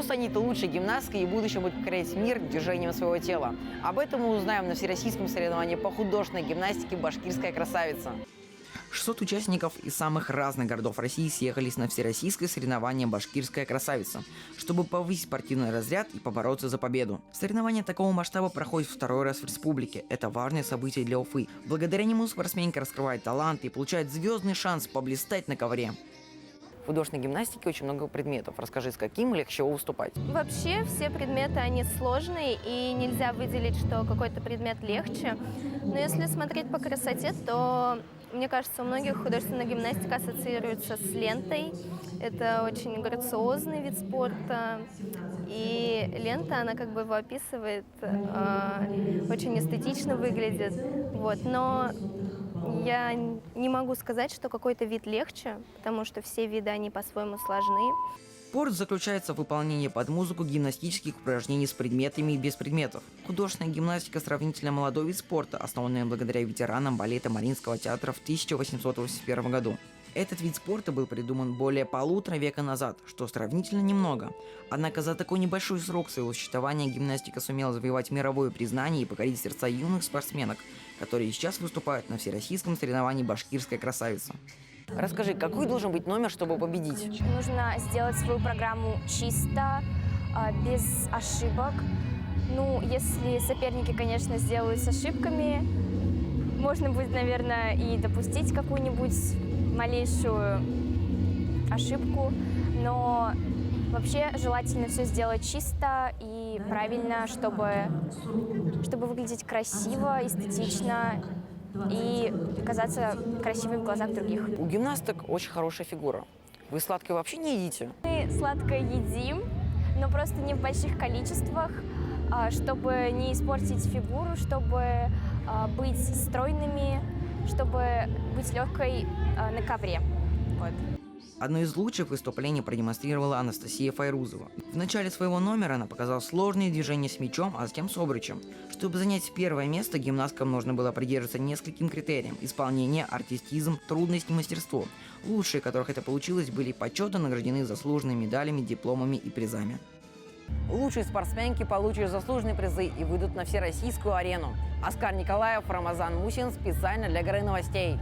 Кто станет лучшей гимнасткой и в будущем будет покорять мир движением своего тела? Об этом мы узнаем на всероссийском соревновании по художественной гимнастике «Башкирская красавица». 600 участников из самых разных городов России съехались на всероссийское соревнование «Башкирская красавица», чтобы повысить спортивный разряд и побороться за победу. Соревнование такого масштаба проходит второй раз в республике. Это важное событие для Уфы. Благодаря нему спортсменка раскрывает талант и получает звездный шанс поблистать на ковре. В художественной гимнастике очень много предметов. Расскажи, с каким легче всего выступать? Вообще все предметы, они сложные, и нельзя выделить, что какой-то предмет легче. Но если смотреть по красоте, то, мне кажется, у многих художественная гимнастика ассоциируется с лентой. Это очень грациозный вид спорта, и лента, она как бы его описывает, очень эстетично выглядит. Вот. Но я не могу сказать, что какой-то вид легче, потому что все виды, они по-своему сложны. Спорт заключается в выполнении под музыку гимнастических упражнений с предметами и без предметов. Художественная гимнастика – сравнительно молодой вид спорта, основанный благодаря ветеранам балета Мариинского театра в 1881 году. Этот вид спорта был придуман более 1,5 века назад, что сравнительно немного. Однако за такой небольшой срок своего существования гимнастика сумела завоевать мировое признание и покорить сердца юных спортсменок, которые сейчас выступают на всероссийском соревновании «Башкирская красавица». Расскажи, какой должен быть номер, чтобы победить? Нужно сделать свою программу чисто, без ошибок. Ну, если соперники, конечно, сделают с ошибками, можно будет, наверное, и допустить какую-нибудь малейшую ошибку, но вообще желательно все сделать чисто и правильно, чтобы выглядеть красиво, эстетично и казаться красивым в глазах других. У гимнасток очень хорошая фигура. Вы сладкое вообще не едите? Мы сладкое едим, но просто не в больших количествах, чтобы не испортить фигуру, чтобы быть стройными, чтобы быть легкой на ковре. Вот. Одно из лучших выступлений продемонстрировала Анастасия Файрузова. В начале своего номера она показала сложные движения с мячом, а затем с обручем. Чтобы занять первое место, гимнасткам нужно было придерживаться нескольким критериям: исполнение, артистизм, трудность и мастерство. Лучшие, которых это получилось, были почетно награждены заслуженными медалями, дипломами и призами. Лучшие спортсменки получат заслуженные призы и выйдут на всероссийскую арену. Оскар Николаев, Рамазан Мусин специально для Горы новостей.